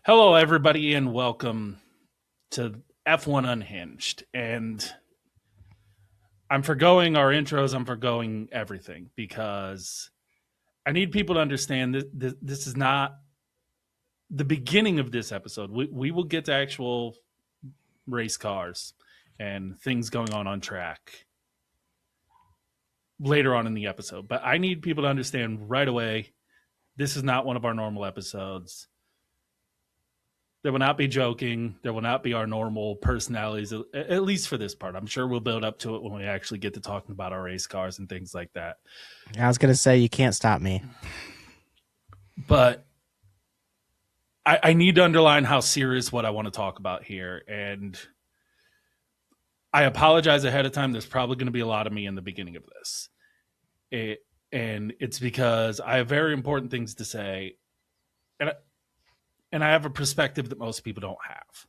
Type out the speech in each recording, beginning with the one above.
Hello, everybody, and welcome to F1 Unhinged. And I'm forgoing our intros, I'm forgoing everything because I need people to understand that this is not the beginning of this episode. We will get to actual race cars and things going on track later on in the episode. But I need people to understand right away this is not one of our normal episodes. There will not be joking. There will not be our normal personalities, at least for this part. I'm sure we'll build up to it when we actually get to talking about our race cars and things like that. I was going to say, you can't stop me. But I need to underline how serious what I want to talk about here. And I apologize ahead of time. There's probably going to be a lot of me in the beginning of this. And it's because I have very important things to say. And I have a perspective that most people don't have.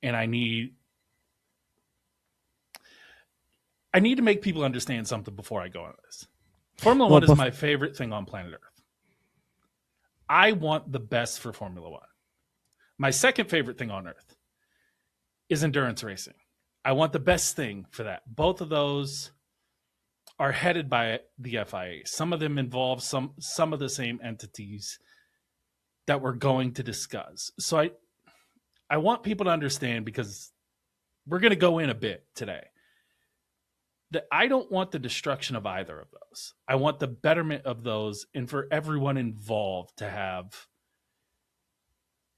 And I need to make people understand something before I go on this. Formula One is my favorite thing on planet Earth. I want the best for Formula One. My second favorite thing on Earth is endurance racing. I want the best thing for that. Both of those are headed by the FIA. Some of them involve some of the same entities that we're going to discuss. So I want people to understand, because we're going to go in a bit today, that I don't want the destruction of either of those. I want the betterment of those, and for everyone involved to have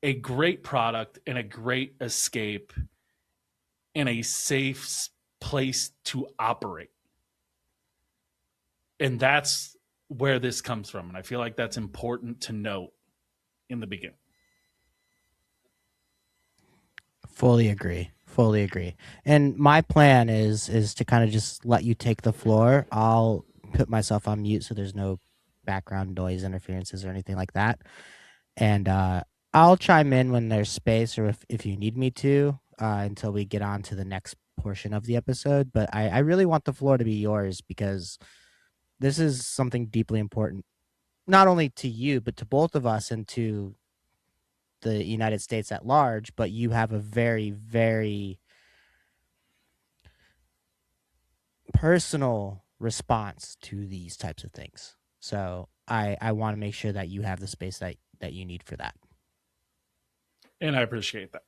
a great product and a great escape and a safe place to operate. And that's where this comes from. And I feel like that's important to note in the beginning. Fully agree. Fully agree. And my plan is to kind of just let you take the floor. I'll put myself on mute so there's no background noise interferences or anything like that. And I'll chime in when there's space, or if you need me to, until we get on to the next portion of the episode. But I really want the floor to be yours, because this is something deeply important, not only to you, but to both of us and to the United States at large. But you have a very, very personal response to these types of things. So I want to make sure that you have the space that you need for that. And I appreciate that.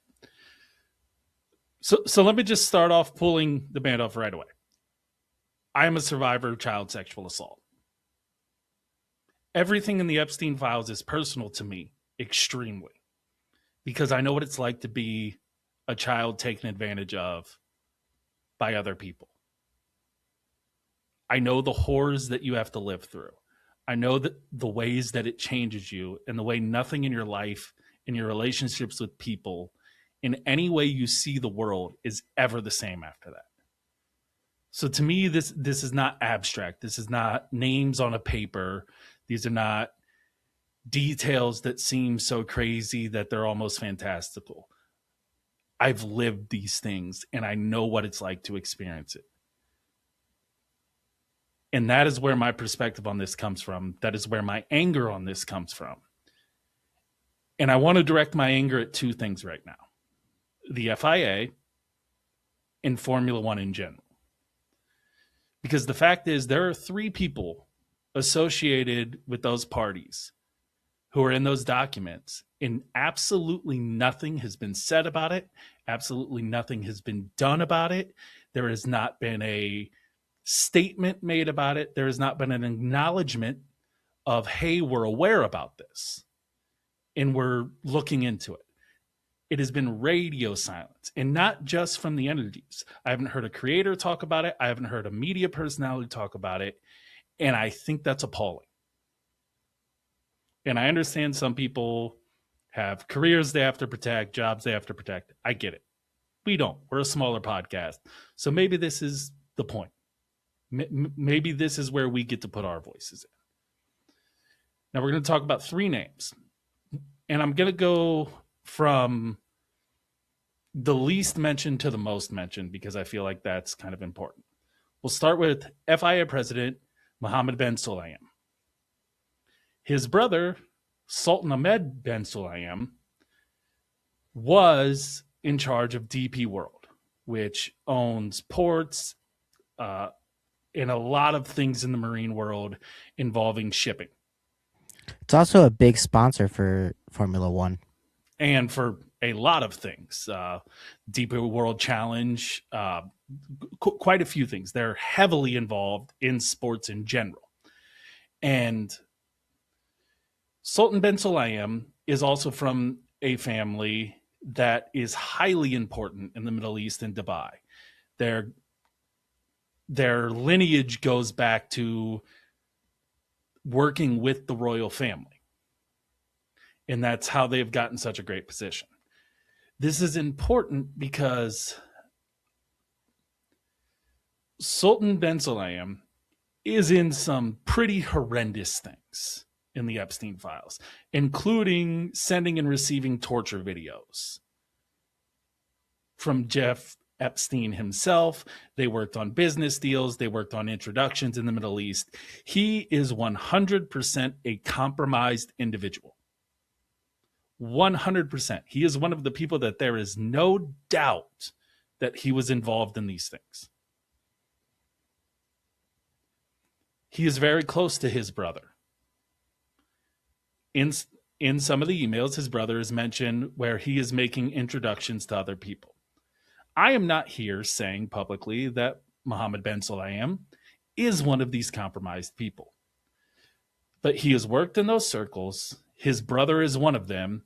So let me just start off pulling the band off right away. I am a survivor of child sexual assault. Everything in the Epstein files is personal to me, extremely, because I know what it's like to be a child taken advantage of by other people. I know the horrors that you have to live through. I know that the ways that it changes you, and the way nothing in your life, in your relationships with people, in any way you see the world is ever the same after that. So to me, this is not abstract. This is not names on a paper. These are not details that seem so crazy that they're almost fantastical. I've lived these things, and I know what it's like to experience it. And that is where my perspective on this comes from. That is where my anger on this comes from. And I want to direct my anger at two things right now: the FIA and Formula One in general. Because the fact is, there are three people associated with those parties who are in those documents, and absolutely nothing has been said about it. Absolutely nothing has been done about it. There has not been a statement made about it. There has not been an acknowledgement of, hey, we're aware about this and we're looking into it. It has been radio silence, and not just from the entities. I haven't heard a creator talk about it. I haven't heard a media personality talk about it. And I think that's appalling. And I understand some people have careers they have to protect, jobs they have to protect. I get it. We don't. We're a smaller podcast. So maybe this is the point. Maybe this is where we get to put our voices in. Now we're going to talk about three names. And I'm going to go from the least mentioned to the most mentioned, because I feel like that's kind of important. We'll start with FIA President Mohammed bin Sulayem. His brother, Sultan Ahmed bin Sulayem, was in charge of DP World, which owns ports uh, and a lot of things in the marine world involving shipping. It's also a big sponsor for Formula One. And for a lot of things, DP World Challenge, quite a few things. They're heavily involved in sports in general. And Sultan bin Sulayem is also from a family that is highly important in the Middle East and Dubai. Their their lineage goes back to working with the royal family. And that's how they've gotten such a great position. This is important because Sultan bin Sulayem is in some pretty horrendous things in the Epstein files, including sending and receiving torture videos from Jeff Epstein himself. They worked on business deals, they worked on introductions in the Middle East. He is 100% a compromised individual. 100%. He is one of the people that there is no doubt that he was involved in these things. He is very close to his brother. In some of the emails, his brother is mentioned where he is making introductions to other people. I am not here saying publicly that Mohammed bin Sulayem is one of these compromised people. But he has worked in those circles. His brother is one of them.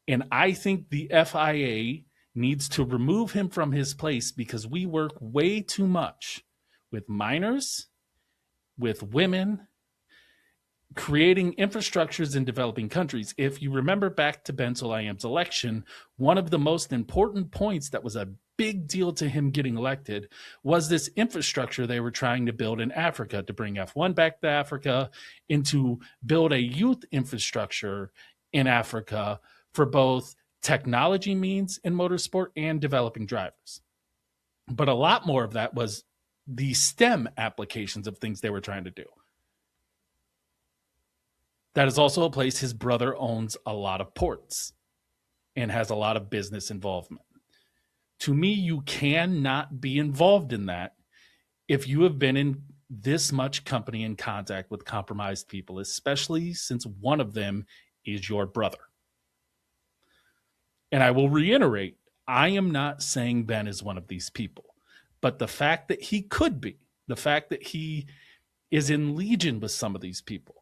And I think the FIA needs to remove him from his place because we work way too much with minors, with women, creating infrastructures in developing countries. If you remember back to bin Sulayem's election, one of the most important points that was a big deal to him getting elected was this infrastructure they were trying to build in Africa to bring F1 back to Africa and to build a youth infrastructure in Africa for both technology means in motorsport and developing drivers. But a lot more of that was the STEM applications of things they were trying to do. That is also a place his brother owns a lot of ports and has a lot of business involvement. To me, you cannot be involved in that if you have been in this much company and contact with compromised people, especially since one of them is your brother. And I will reiterate, I am not saying Ben is one of these people, but the fact that he could be, the fact that he is in legion with some of these people,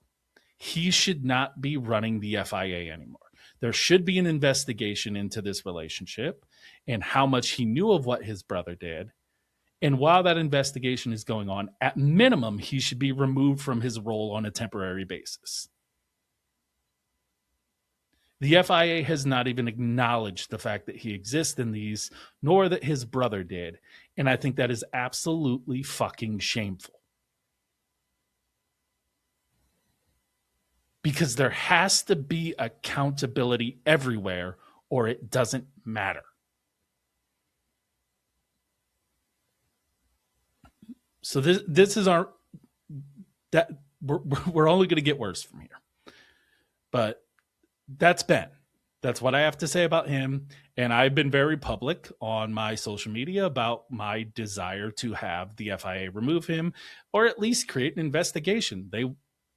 he should not be running the FIA anymore. There should be an investigation into this relationship and how much he knew of what his brother did. And while that investigation is going on, at minimum, he should be removed from his role on a temporary basis. The FIA has not even acknowledged the fact that he exists in these, nor that his brother did. And I think that is absolutely fucking shameful. Because there has to be accountability everywhere, or it doesn't matter. So this is our that we're only going to get worse from here. But that's Ben. That's what I have to say about him. And I've been very public on my social media about my desire to have the FIA remove him, or at least create an investigation. They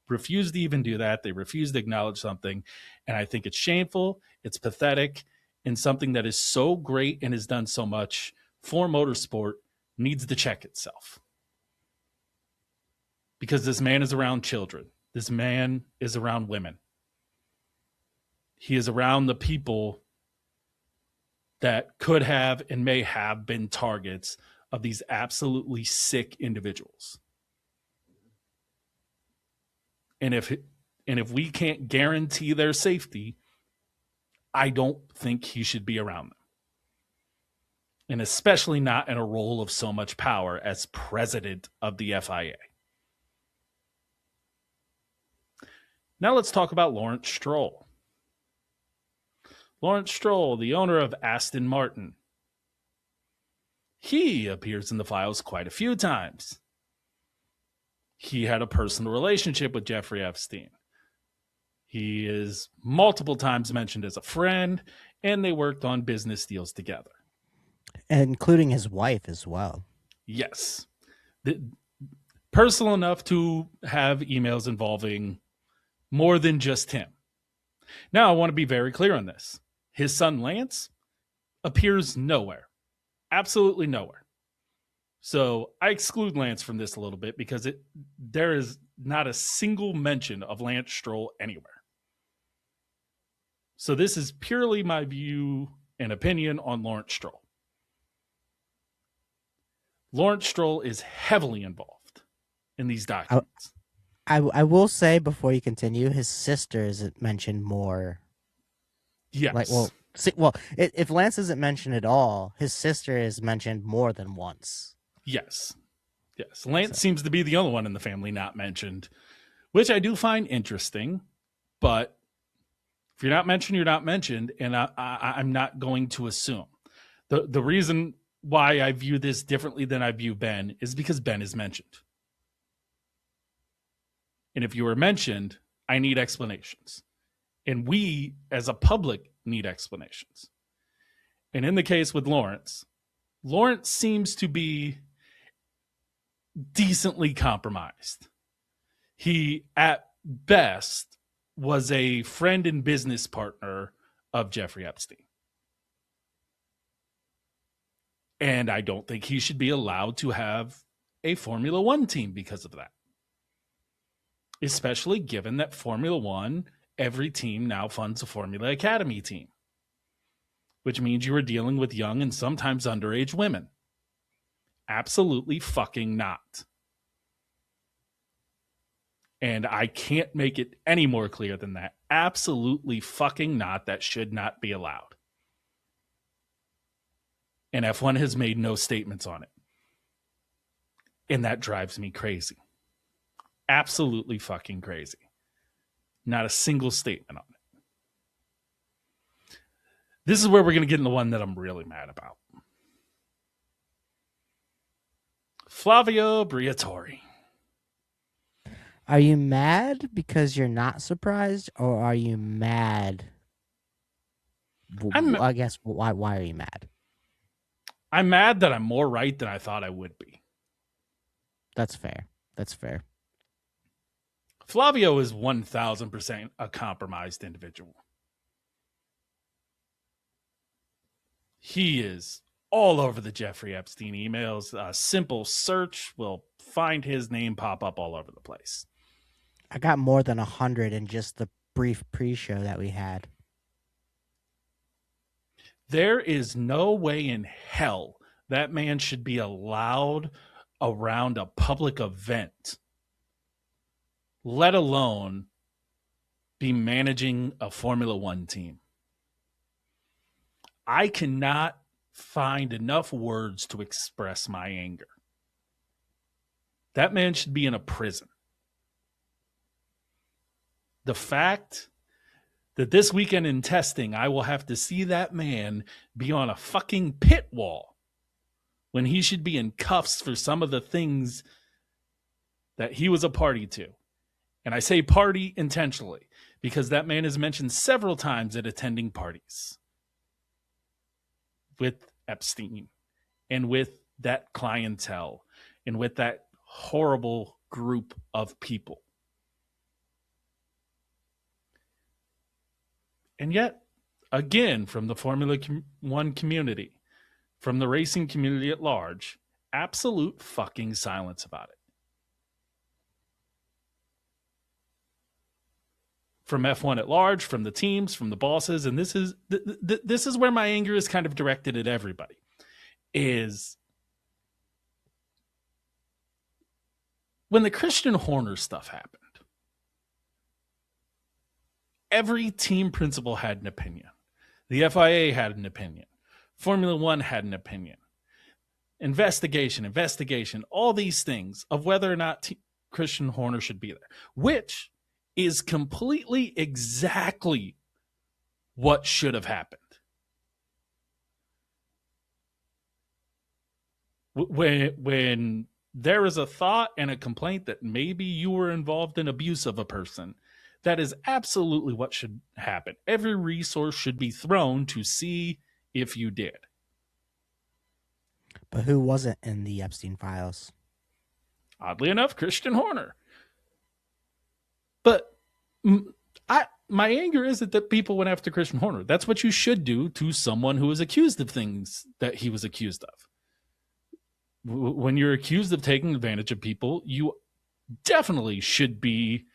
refuse to even do that. They refuse to acknowledge something. And I think it's shameful, it's pathetic, and something that is so great and has done so much for motorsport needs to check itself. Because this man is around children. This man is around women. He is around the people that could have and may have been targets of these absolutely sick individuals. And if we can't guarantee their safety, I don't think he should be around them. And especially not in a role of so much power as president of the FIA. Now let's talk about Lawrence Stroll. Lawrence Stroll, the owner of Aston Martin. He appears in the files quite a few times. He had a personal relationship with Jeffrey Epstein. He is multiple times mentioned as a friend, and they worked on business deals together. including his wife as well. Yes. Personal enough to have emails involving more than just him. Now, I want to be very clear on this. His son Lance appears nowhere, absolutely nowhere. So I exclude Lance from this a little bit because there is not a single mention of Lance Stroll anywhere. So this is purely my view and opinion on Lawrence Stroll. Lawrence Stroll is heavily involved in these documents. I will say before you continue, his sister is mentioned more. Yes. Like, if Lance isn't mentioned at all, his sister is mentioned more than once. Yes. Lance seems to be the only one in the family not mentioned, which I do find interesting. But if you're not mentioned, you're not mentioned, and I'm not going to assume. The reason why I view this differently than I view Ben is because Ben is mentioned. And if you were mentioned, I need explanations. And we, as a public, need explanations. And in the case with Lawrence seems to be decently compromised. He, at best, was a friend and business partner of Jeffrey Epstein. And I don't think he should be allowed to have a Formula One team because of that. Especially given that Formula One, every team now funds a Formula Academy team, which means you are dealing with young and sometimes underage women. Absolutely fucking not. And I can't make it any more clear than that. Absolutely fucking not. That should not be allowed. And F1 has made no statements on it. And that drives me crazy. Absolutely fucking crazy. Not a single statement on it. This is where we're going to get into one that I'm really mad about. Flavio Briatore. Are you mad because you're not surprised, or are you mad? I guess why are you mad? I'm mad that I'm more right than I thought I would be. That's fair. Flavio is 1,000% a compromised individual. He is all over the Jeffrey Epstein emails. A simple search will find his name pop up all over the place. I got more than 100 in just the brief pre-show that we had. There is no way in hell that man should be allowed around a public event, let alone be managing a Formula One team. I cannot find enough words to express my anger. That man should be in a prison. The fact that this weekend in testing, I will have to see that man be on a fucking pit wall when he should be in cuffs for some of the things that he was a party to. And I say party intentionally because that man is mentioned several times at attending parties with Epstein and with that clientele and with that horrible group of people. And yet, again, from the Formula One community, from the racing community at large, absolute fucking silence about it. From F1 at large, from the teams, from the bosses, and this is where my anger is kind of directed at everybody, is when the Christian Horner stuff happened, every team principal had an opinion. The FIA had an opinion. Formula One had an opinion. Investigation, all these things of whether or not Christian Horner should be there, which is completely exactly what should have happened. When there is a thought and a complaint that maybe you were involved in abuse of a person, That is absolutely what should happen. Every resource should be thrown to see if you did. But who wasn't in the Epstein files? Oddly enough, Christian Horner. But my anger isn't that people went after Christian Horner. That's what you should do to someone who is accused of things that he was accused of. When you're accused of taking advantage of people, you definitely should be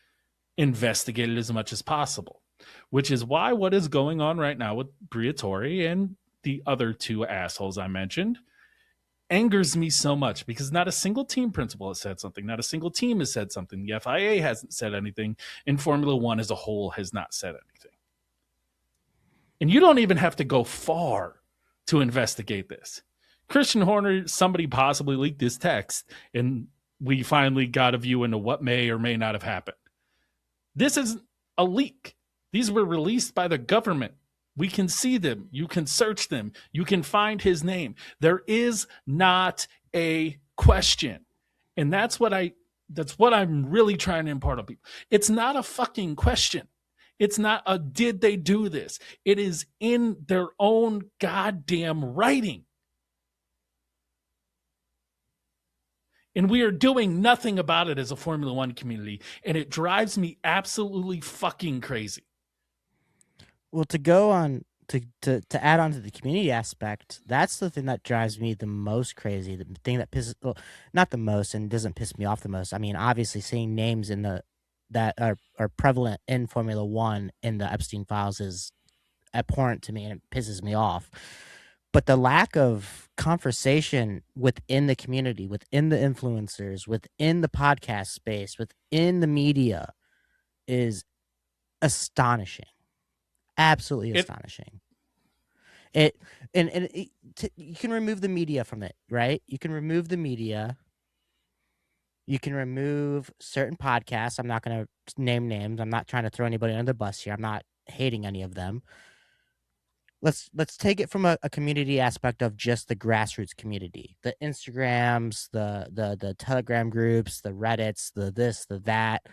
investigated as much as possible, which is why what is going on right now with Briatore and the other two assholes I mentioned angers me so much, because not a single team principal has said something. Not a single team has said something. The FIA hasn't said anything, and Formula One as a whole has not said anything. And you don't even have to go far to investigate this. Christian Horner, somebody possibly leaked this text, and we finally got a view into what may or may not have happened. This is a leak. These were released by the government. We can see them. You can search them. You can find his name. There is not a question. And that's what I'm really trying to impart on people. It's not a fucking question. It's not a did they do this? It is in their own goddamn writing. And we are doing nothing about it as a Formula One community. And it drives me absolutely fucking crazy. Well, to go on to add on to the community aspect, that's the thing that drives me the most crazy. The thing that pisses, well, not the most, and doesn't piss me off the most. I mean, obviously, seeing names in the that are prevalent in Formula One in the Epstein files is abhorrent to me, and it pisses me off. But the lack of conversation within the community, within the influencers, within the podcast space, within the media is astonishing. Absolutely astonishing. You can remove the media from it, right? You can remove the media. You can remove certain podcasts. I'm not going to name names. I'm not trying to throw anybody under the bus here. I'm not hating any of them. Let's take it from a community aspect of just the grassroots community, the Instagrams, the Telegram groups, the Reddits, the this, the that.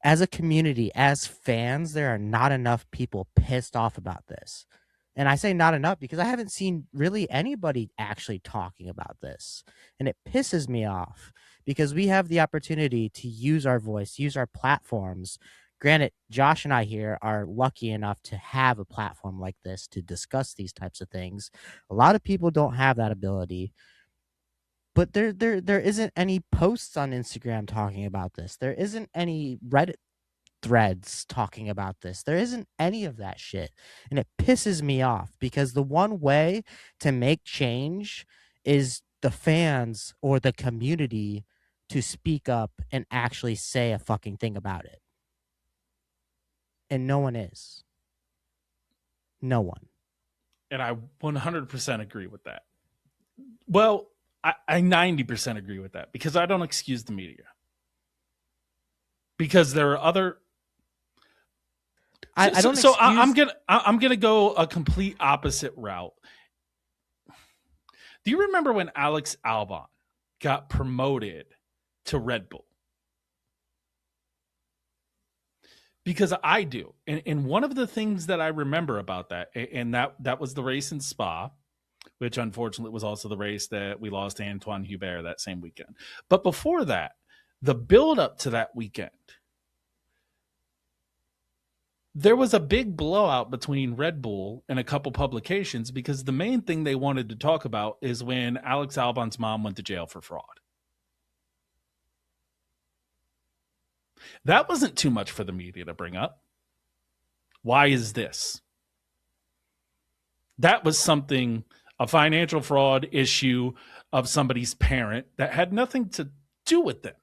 As a community, as fans, there are not enough people pissed off about this. And I say not enough because I haven't seen really anybody actually talking about this. And it pisses me off because we have the opportunity to use our voice, use our platforms. Granted, Josh and I here are lucky enough to have a platform like this to discuss these types of things. A lot of people don't have that ability. But there isn't any posts on Instagram talking about this. There isn't any Reddit threads talking about this. There isn't any of that shit. And it pisses me off because the one way to make change is the fans or the community to speak up and actually say a fucking thing about it. And no one is. No one. And I 100% agree with that. Well, I 90% agree with that because I don't excuse the media. Because there are other. I'm gonna go a complete opposite route. Do you remember when Alex Albon got promoted to Red Bull? Because I do, and one of the things that I remember about that, and that was the race in Spa, which unfortunately was also the race that we lost to Antoine Hubert that same weekend. But before that, the build up to that weekend, there was a big blowout between Red Bull and a couple publications because the main thing they wanted to talk about is when Alex Albon's mom went to jail for fraud. That wasn't too much for the media to bring up. Why is this? That was something, a financial fraud issue of somebody's parent that had nothing to do with them.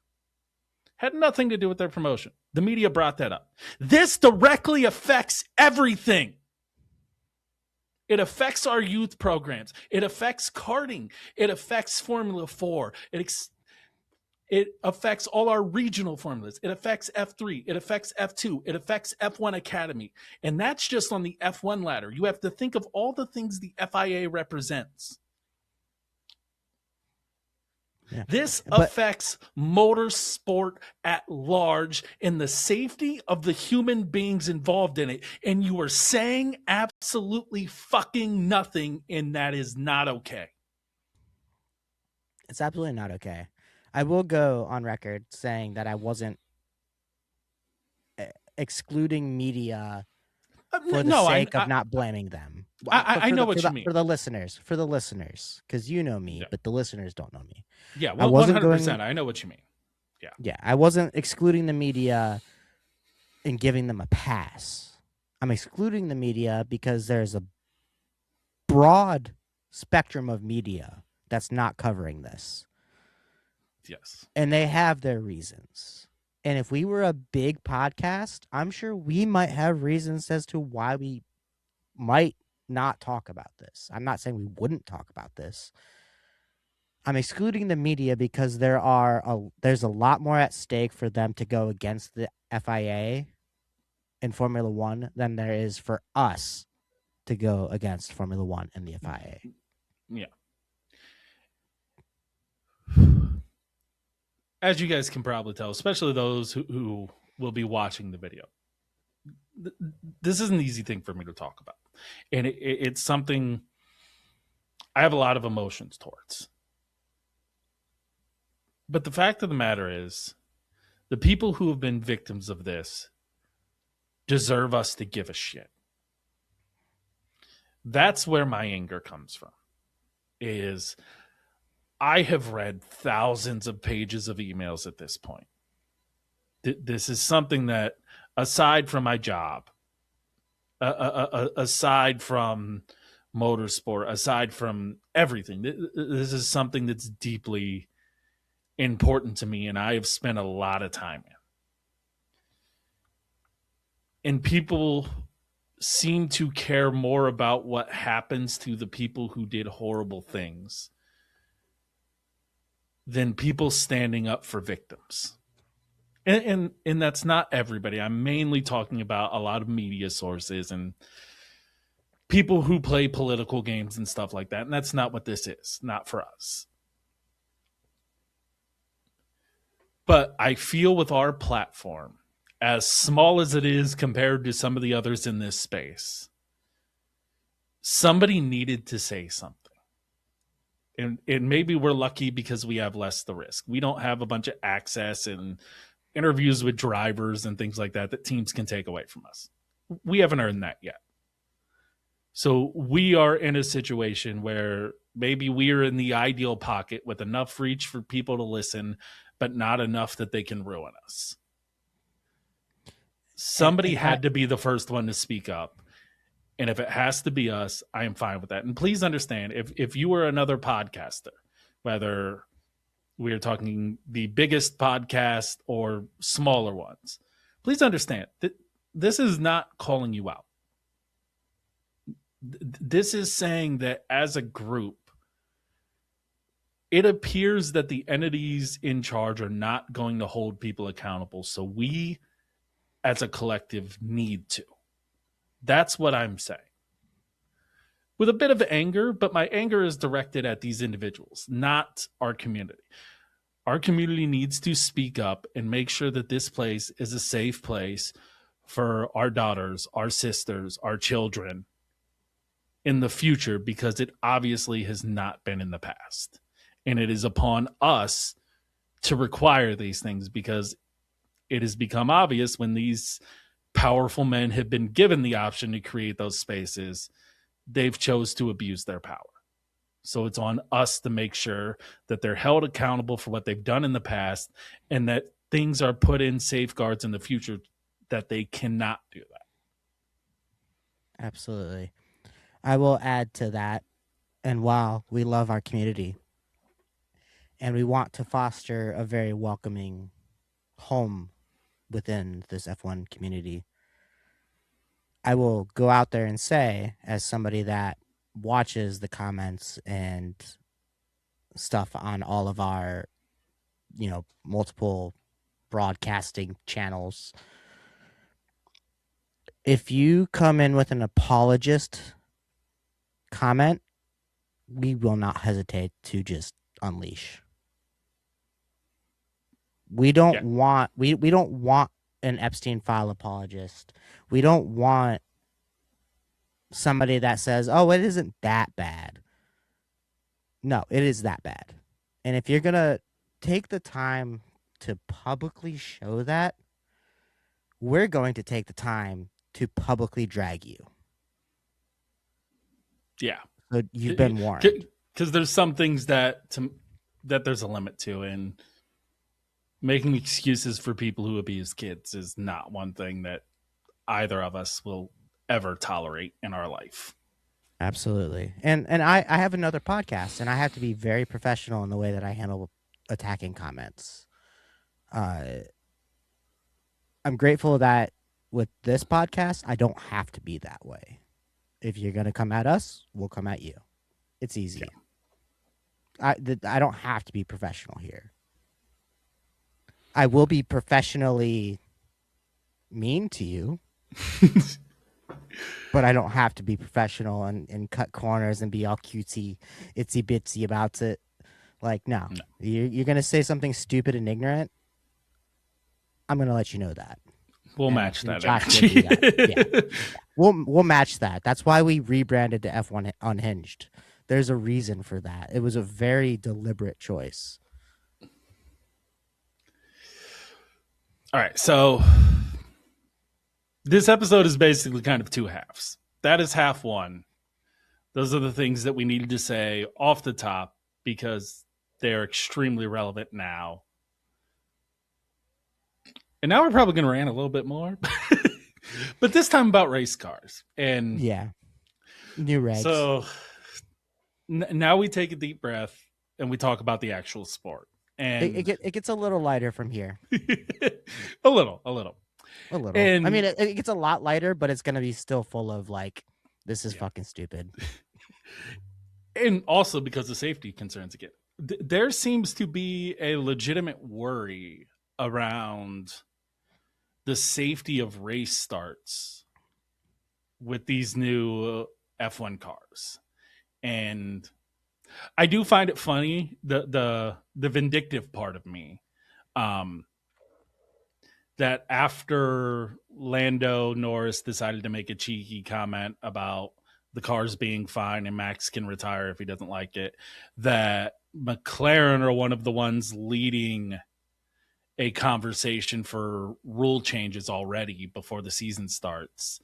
Had nothing to do with their promotion. The media brought that up. This directly affects everything. It affects our youth programs. It affects karting. It affects Formula 4. It affects all our regional formulas. It affects F3. It affects F2. It affects F1 Academy. And that's just on the F1 ladder. You have to think of all the things the FIA represents. Yeah. This But affects motorsport at large and the safety of the human beings involved in it. And you are saying absolutely fucking nothing, and that is not okay. it's absolutely not okay. I will go on record saying that I wasn't excluding media for the No, sake of not blaming them. I know what you mean. For the listeners, because you know me, Yeah, but the listeners don't know me. yeah, I one wasn't hundred going. percent. I know what you mean. Yeah, Yeah, I wasn't excluding the media and giving them a pass. I'm excluding the media because there's a broad spectrum of media that's not covering this, yes, and they have their reasons. And if we were a big podcast, I'm sure we might have reasons as to why we might not talk about this. I'm not saying we wouldn't talk about this. I'm excluding the media because there's a lot more at stake for them to go against the FIA in Formula One than there is for us to go against Formula One and the FIA. yeah. As you guys can probably tell, especially those who will be watching the video, this is an easy thing for me to talk about, and it's something I have a lot of emotions towards. But the fact of the matter is, the people who have been victims of this deserve us to give a shit. That's where my anger comes from. Is I have read thousands of pages of emails at this point. This is something that, aside from my job, aside from motorsport, aside from everything, this is something that's deeply important to me, and I have spent a lot of time in. And people seem to care more about what happens to the people who did horrible things than people standing up for victims. And that's not everybody. I'm mainly talking about a lot of media sources and people who play political games and stuff like that. And that's not what this is, not for us. But I feel with our platform, as small as it is compared to some of the others in this space, somebody needed to say something. And maybe we're lucky because we have less the risk. We don't have a bunch of access and interviews with drivers and things like that that teams can take away from us. We haven't earned that yet. So we are in a situation where maybe we are in the ideal pocket with enough reach for people to listen, but not enough that they can ruin us. Somebody had to be the first one to speak up. And if it has to be us, I am fine with that. And please understand, if you were another podcaster, whether we are talking the biggest podcast or smaller ones, please understand that this is not calling you out. This is saying that as a group, it appears that the entities in charge are not going to hold people accountable. So we, as a collective, need to. That's what I'm saying. With a bit of anger, but my anger is directed at these individuals, not our community. Our community needs to speak up and make sure that this place is a safe place for our daughters, our sisters, our children in the future, because it obviously has not been in the past. And it is upon us to require these things, because it has become obvious when these powerful men have been given the option to create those spaces, they've chose to abuse their power. So it's on us to make sure that they're held accountable for what they've done in the past, and that things are put in safeguards in the future that they cannot do that. Absolutely. I will add to that. And while we love our community and we want to foster a very welcoming home within this F1 community, I will go out there and say, as somebody that watches the comments and stuff on all of our, multiple broadcasting channels, if you come in with an apologist comment, we will not hesitate to just unleash. Yeah. We don't want an Epstein file apologist. We don't want somebody that says, "Oh, it isn't that bad." No, it is that bad. And if you're going to take the time to publicly show that, we're going to take the time to publicly drag you. Yeah. So you've been warned. Because there's some things that there's a limit to, and making excuses for people who abuse kids is not one thing that either of us will ever tolerate in our life. Absolutely. And I have another podcast, and I have to be very professional in the way that I handle attacking comments. Uh, I'm grateful that with this podcast, I don't have to be that way. If you're going to come at us, we'll come at you. It's Yeah. easy. I don't have to be professional here. I will be professionally mean to you, but I don't have to be professional and cut corners and be all cutesy, itsy bitsy about it. Like, no, No. you're going to say something stupid and ignorant. I'm going to let you know that. We'll And- match and that Josh will energy. do that. Yeah. We'll match that. That's why we rebranded to F1 Unhinged. There's a reason for that. It was a very deliberate choice. All right. So this episode is basically kind of two halves. That is half one. Those are the things that we needed to say off the top because they're extremely relevant now. And now we're probably going to rant a little bit more, but this time about race cars. And Yeah. New regs. so now we take a deep breath and we talk about the actual sport. And it gets a little lighter from here. a little. A little. And I mean, it gets a lot lighter, but it's going to be still full of like, this is Yeah. fucking stupid. And also because of safety concerns again. There seems to be a legitimate worry around the safety of race starts with these new F1 cars. And I do find it funny, the vindictive part of me, that after Lando Norris decided to make a cheeky comment about the cars being fine and Max can retire if he doesn't like it, that McLaren are one of the ones leading a conversation for rule changes already before the season starts.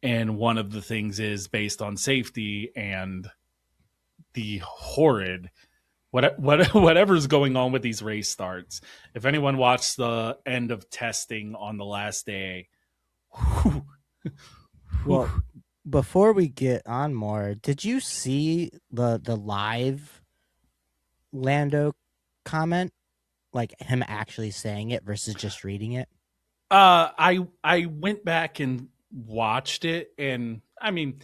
And one of the things is based on safety and the horrid whatever's going on with these race starts. If anyone watched the end of testing on the last day, Well, before we get on more, did you see the live Lando comment? Like him actually saying it versus just reading it? I went back and watched it, and I mean,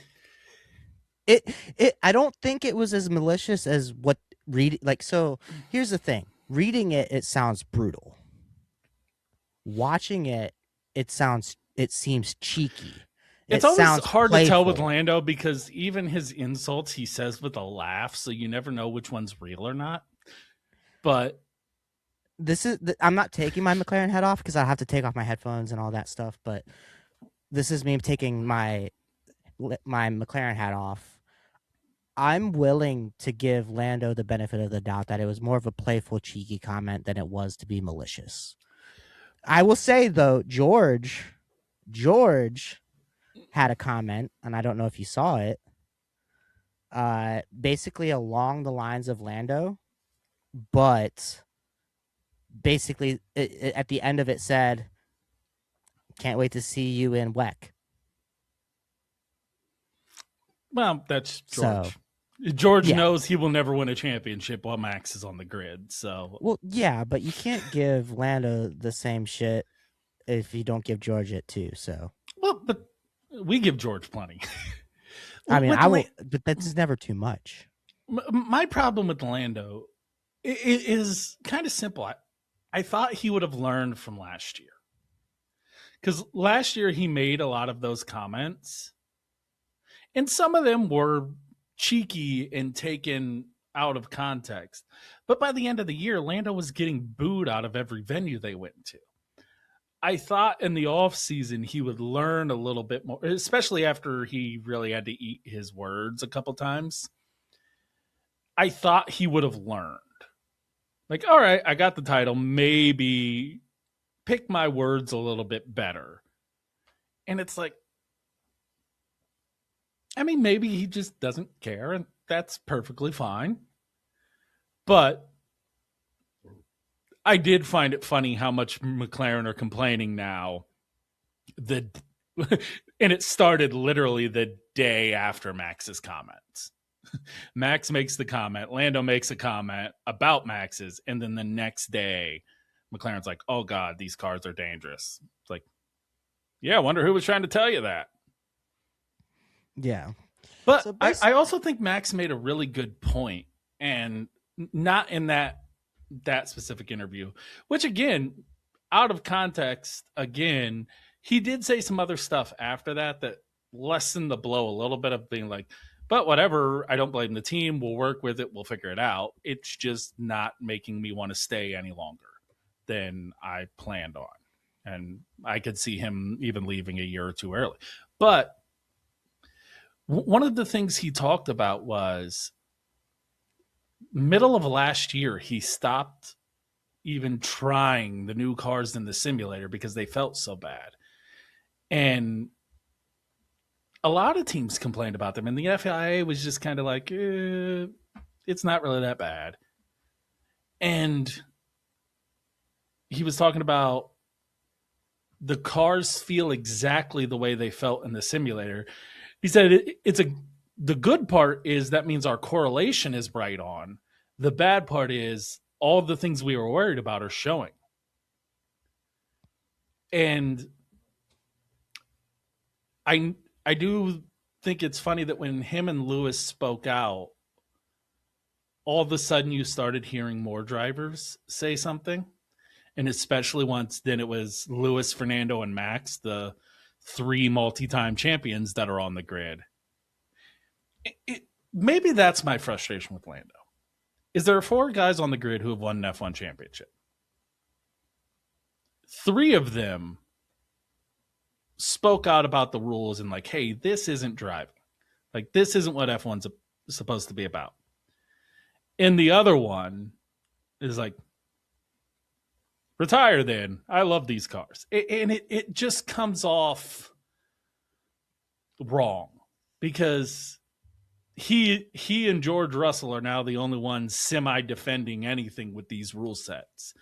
I don't think it was as malicious as what read like. So here's the thing: reading it sounds brutal. Watching it seems cheeky. it's It always sounds hard to tell with playful. Lando because even his insults he says with a laugh, so you never know which one's real or not. But I'm not taking my McLaren head off because I have to take off my headphones and all that stuff. But this is me taking my McLaren hat off. I'm willing to give Lando the benefit of the doubt that it was more of a playful, cheeky comment than it was to be malicious. I will say though, George had a comment, and I don't know if you saw it. Basically along the lines of Lando, but basically at the end of it said, "Can't wait to see you in WEC." well, that's So George. George yeah. knows he will never win a championship while Max is on the grid. So Well, yeah, but you can't give Lando the same shit if you don't give George it too. So well, but we give George plenty. I mean, With I will, but that's never too much. my problem with Lando is kind of simple. I thought he would have learned from last year because last year he made a lot of those comments, and some of them were cheeky and taken, out of context. But by the end of the year, Lando was getting booed out of every venue they went to. I thought in the off season he would learn a little bit more, especially after he really had to eat his words a couple times. I thought he would have learned. Like, all right, I got the title. Maybe pick my words a little bit better. And it's like, I mean, maybe he just doesn't care, and that's perfectly fine. But I did find it funny how much McLaren are complaining now. The and it started literally the day after Max's comments. Max makes the comment, Lando makes a comment about Max's, and then the next day, McLaren's like, "Oh God, these cars are dangerous." It's like, yeah, I wonder who was trying to tell you that. Yeah. But So I also think Max made a really good point, and not in that specific interview, which again, out of context, again, he did say some other stuff after that that lessened the blow a little bit of being like, but whatever, I don't blame the team. We'll work with it. We'll figure it out. It's just not making me want to stay any longer than I planned on. And I could see him even leaving a year or two early. But one of the things he talked about was middle of last year, he stopped even trying the new cars in the simulator because they felt so bad. And a lot of teams complained about them, and the FIA was just kind of like, it's not really that bad. And he was talking about the cars feel exactly the way they felt in the simulator. He said the good part is that means our correlation is right on. The bad part is all the things we were worried about are showing. And I do think it's funny that when him and Lewis spoke out, all of a sudden you started hearing more drivers say something. And especially once then it was Lewis, Fernando, and Max, the three multi-time champions that are on the grid. Maybe that's my frustration with Lando. Is there are four guys on the grid who have won an F1 championship. Three of them spoke out about the rules and like, hey, this isn't driving. Like, this isn't what F1's supposed to be about. And the other one is like, retire then. I love these cars. And it just comes off wrong because he and George Russell are now the only ones semi-defending anything with these rule sets.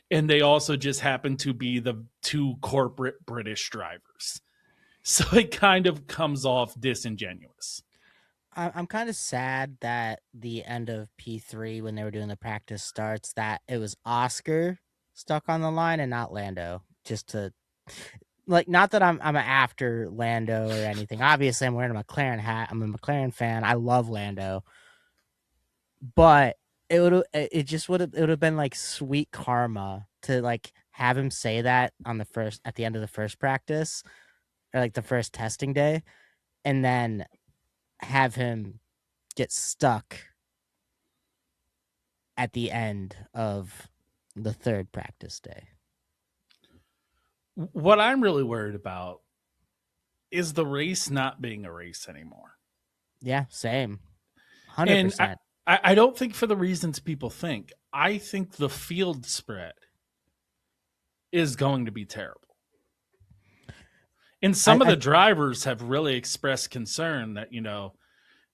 And they also just happen to be the two corporate British drivers. So it kind of comes off disingenuous. I'm kind of sad that the end of P3 when they were doing the practice starts that it was Oscar stuck on the line and not Lando. Just to like, not that I'm after Lando or anything. Obviously, I'm wearing a McLaren hat. I'm a McLaren fan. I love Lando, but it would have been like sweet karma to like have him say that on the first at the end of the first practice or like the first testing day, and then have him get stuck at the end of the third practice day. What I'm really worried about is the race not being a race anymore. Yeah, same. And 100%. I don't think for the reasons people think. I think the field spread is going to be terrible. And some of the drivers have really expressed concern that,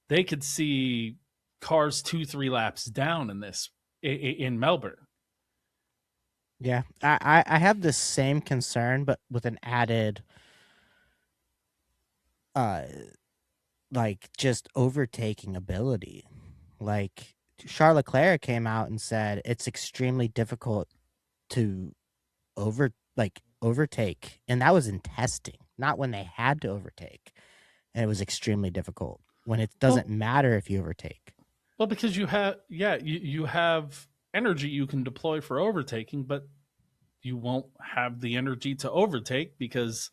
they could see cars 2-3 laps down in Melbourne. Yeah, I have the same concern, but with an added, like just overtaking ability. Like Charles Leclerc came out and said it's extremely difficult to overtake, and that was in testing, not when they had to overtake, and it was extremely difficult when it doesn't matter if you overtake. Well, because you have energy you can deploy for overtaking, but you won't have the energy to overtake because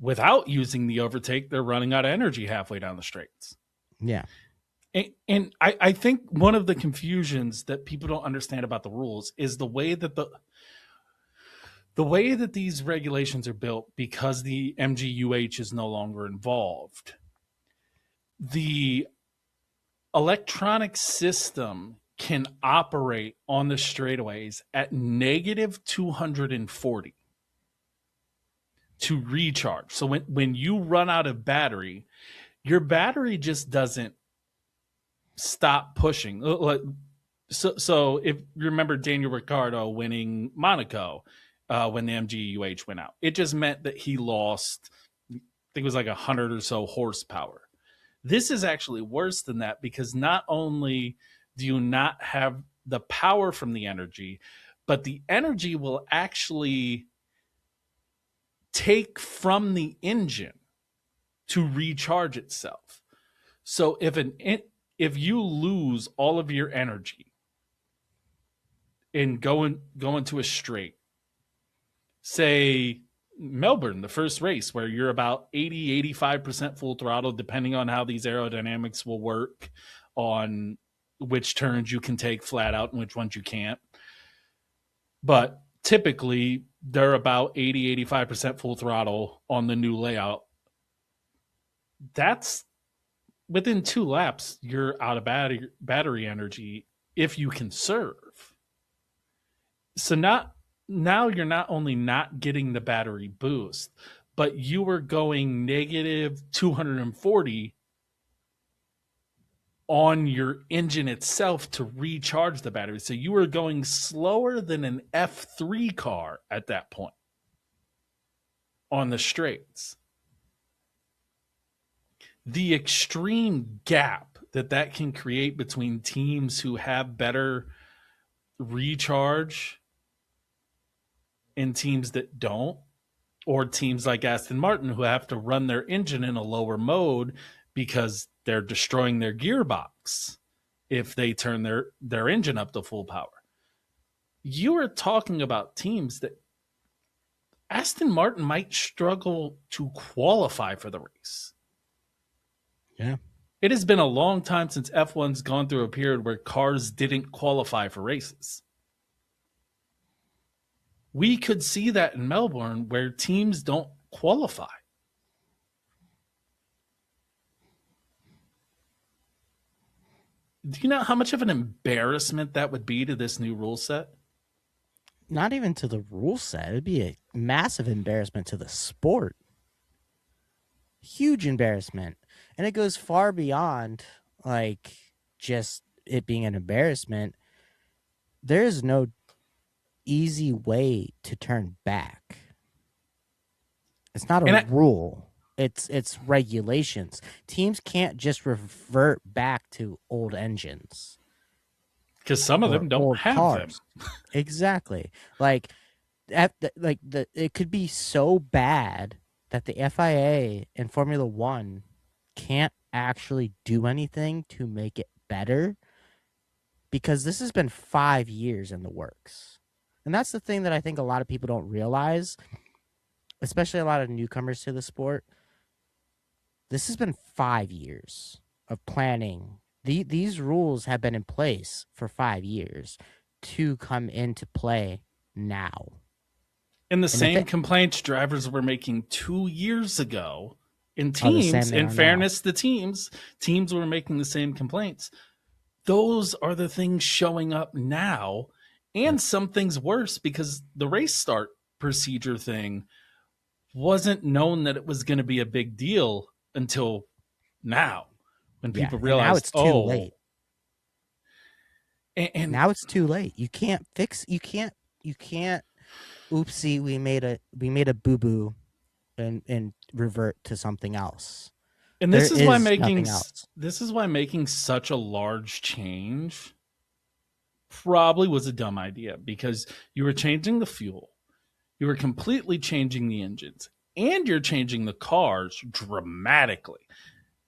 without using the overtake, they're running out of energy halfway down the straights. Yeah. And I think one of the confusions that people don't understand about the rules is the way that these regulations are built because the MGUH is no longer involved. The electronic system can operate on the straightaways at negative 240 to recharge. So when you run out of battery, your battery just doesn't stop pushing. So if you remember Daniel Ricciardo winning Monaco when the MGUH went out, it just meant that he lost, I think it was like 100 or so horsepower. This is actually worse than that because not only do you not have the power from the energy, but the energy will actually take from the engine to recharge itself. So if you lose all of your energy and go into a straight, say Melbourne, the first race where you're about 80-85% full throttle, depending on how these aerodynamics will work on which turns you can take flat out and which ones you can't. But typically, they're about 80-85% full throttle on the new layout. That's within 2 laps, you're out of battery energy if you conserve. So now you're not only not getting the battery boost, but you were going negative 240 on your engine itself to recharge the battery. So you were going slower than an F3 car at that point on the straights. The extreme gap that can create between teams who have better recharge and teams that don't, or teams like Aston Martin who have to run their engine in a lower mode because they're destroying their gearbox if they turn their engine up to full power. You are talking about teams that Aston Martin might struggle to qualify for the race. Yeah. It has been a long time since F1's gone through a period where cars didn't qualify for races. We could see that in Melbourne where teams don't qualify. Do you know how much of an embarrassment that would be to this new rule set? Not even to the rule set. It'd be a massive embarrassment to the sport. Huge embarrassment. And it goes far beyond like just it being an embarrassment. There is no easy way to turn back. It's not a rule. It's regulations. Teams can't just revert back to old engines because some of them don't have cars. Them. Exactly. Like it could be so bad that the FIA and Formula One can't actually do anything to make it better because this has been 5 years in the works. And that's the thing that I think a lot of people don't realize, especially a lot of newcomers to the sport. This has been 5 years of planning. These rules have been in place for 5 years to come into play now. And the same complaints drivers were making 2 years ago. In teams, in fairness to teams were making the same complaints. Those are the things showing up now, and some things worse because the race start procedure thing wasn't known that it was going to be a big deal until now, when people realize, now it's too late. And now it's too late. You can't fix. You can't. Oopsie, we made a boo boo, and revert to something else. And this is why making such a large change probably was a dumb idea, because you were changing the fuel, you were completely changing the engines, and you're changing the cars dramatically.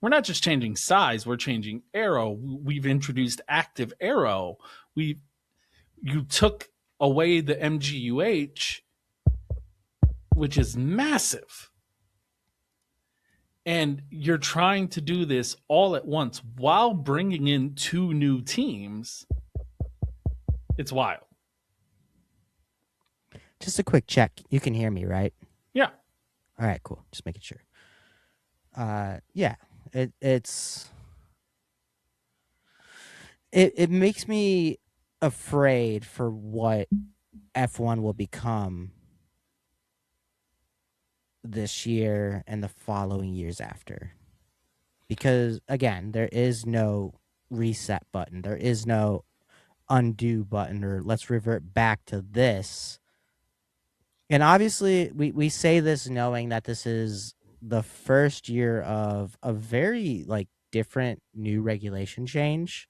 We're not just changing size, we're changing aero. We've introduced active aero. You took away the MGUH, which is massive. And you're trying to do this all at once while bringing in two new teams. It's wild. Just a quick check. You can hear me, right? Yeah. All right, cool. Just making sure. Yeah, it's it makes me afraid for what F1 will become this year and the following years after. Because again, there is no reset button. There is no undo button or let's revert back to this. And obviously we say this knowing that this is the first year of a very like different new regulation change.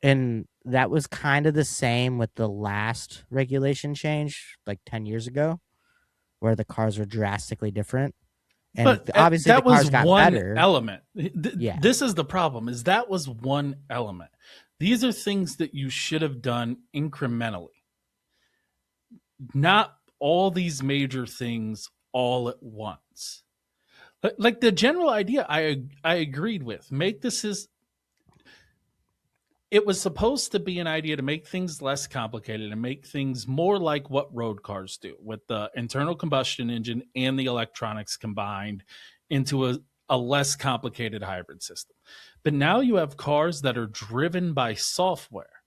And that was kind of the same with the last regulation change like 10 years ago where the cars were drastically different. And But obviously the that was cars got one better. element. Yeah. This is the problem, is that was one element. These are things that you should have done incrementally, not all these major things all at once. Like the general idea, I agreed with. Make this as it was supposed to be an idea to make things less complicated and make things more like what road cars do with the internal combustion engine and the electronics combined into a less complicated hybrid system. But now you have cars that are driven by software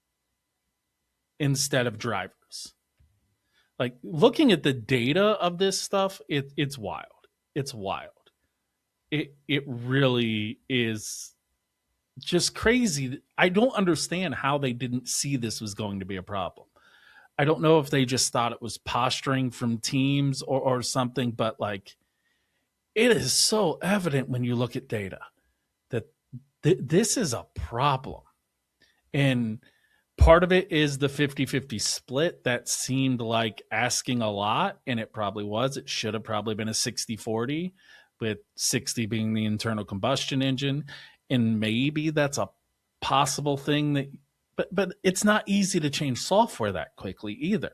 instead of drivers. Like looking at the data of this stuff, it's wild. It's wild. It really is just crazy. I don't understand how they didn't see this was going to be a problem. I don't know if they just thought it was posturing from teams or something, but like it is so evident when you look at data that this is a problem. And part of it is the 50-50 split that seemed like asking a lot, and it probably was. It should have probably been a 60-40, with 60 being the internal combustion engine. And maybe that's a possible thing that but it's not easy to change software that quickly either.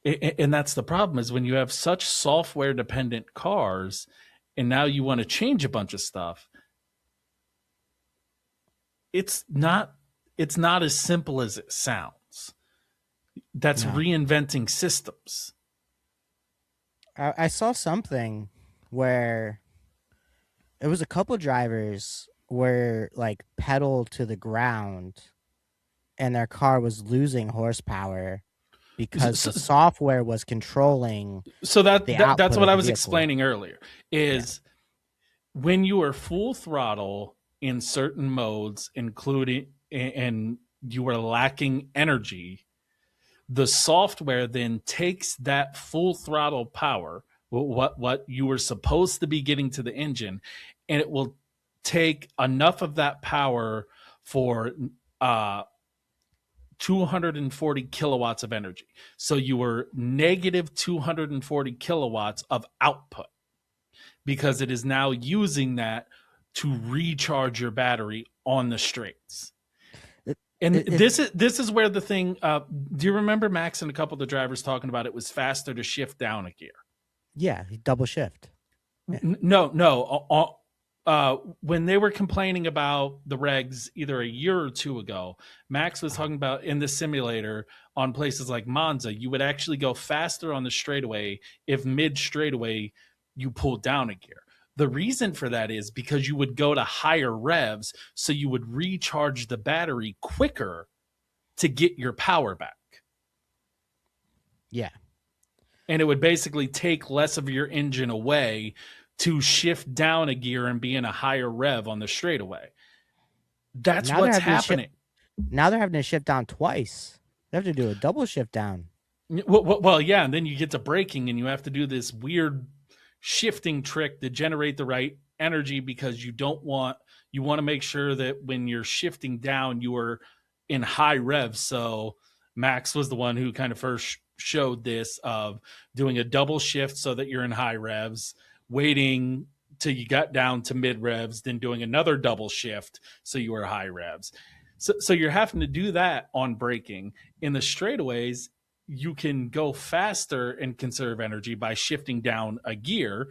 And that's the problem, is when you have such software dependent cars and now you want to change a bunch of stuff, it's not it's not as simple as it sounds. That's No. reinventing systems. I saw something where it was a couple drivers were like pedal to the ground and their car was losing horsepower because So, the software was controlling so the that's output what of I the was vehicle. explaining earlier, Yeah. is when you are full throttle in certain modes, including and you are lacking energy, the software then takes that full throttle power, what you were supposed to be getting to the engine, and it will take enough of that power for uh, 240 kilowatts of energy. So you were negative 240 kilowatts of output, because it is now using that to recharge your battery on the straights. It, And it, it this is where the thing. Do you remember Max and a couple of the drivers talking about it was faster to shift down a gear? yeah, double shift. Yeah. No. When they were complaining about the regs either a year or two ago, Max was talking about in the simulator on places like Monza, you would actually go faster on the straightaway if mid straightaway you pulled down a gear. The reason for that is because you would go to higher revs, so you would recharge the battery quicker to get your power back. Yeah. And it would basically take less of your engine away to shift down a gear and be in a higher rev on the straightaway. That's Now they're what's having to shift. happening. Now they're having to shift down twice. They have to do a double shift down. Well, yeah, and then you get to braking and you have to do this weird shifting trick to generate the right energy, because you want to make sure that when you're shifting down, you are in high revs. So Max was the one who kind of first showed this, of doing a double shift so that you're in high revs, waiting till you got down to mid revs, then doing another double shift so you were high revs. So you're having to do that on braking. In the straightaways, you can go faster and conserve energy by shifting down a gear.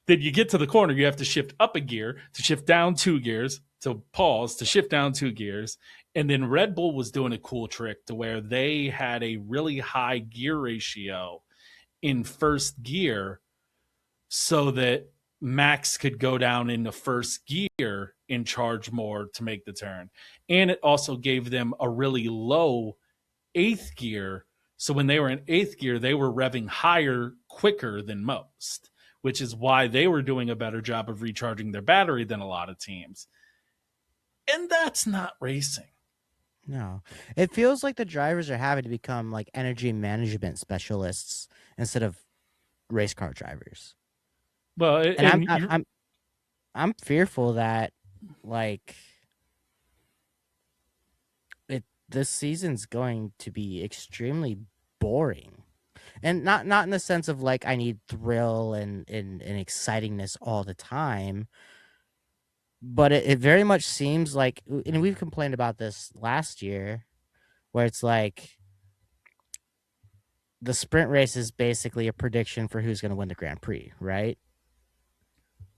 Then you get to the corner, you have to shift up a gear, to shift down 2 gears, to pause, to shift down 2 gears. And then Red Bull was doing a cool trick to where they had a really high gear ratio in first gear so that Max could go down in the first gear and charge more to make the turn. And it also gave them a really low eighth gear. So when they were in eighth gear, they were revving higher quicker than most, which is why they were doing a better job of recharging their battery than a lot of teams. And that's not racing. No. It feels like the drivers are having to become like energy management specialists instead of race car drivers. Well, And and you're, I'm fearful that like this season's going to be extremely boring. And not in the sense of like I need thrill and excitingness all the time, but it very much seems like, and we've complained about this last year, where it's like the sprint race is basically a prediction for who's going to win the Grand Prix, right?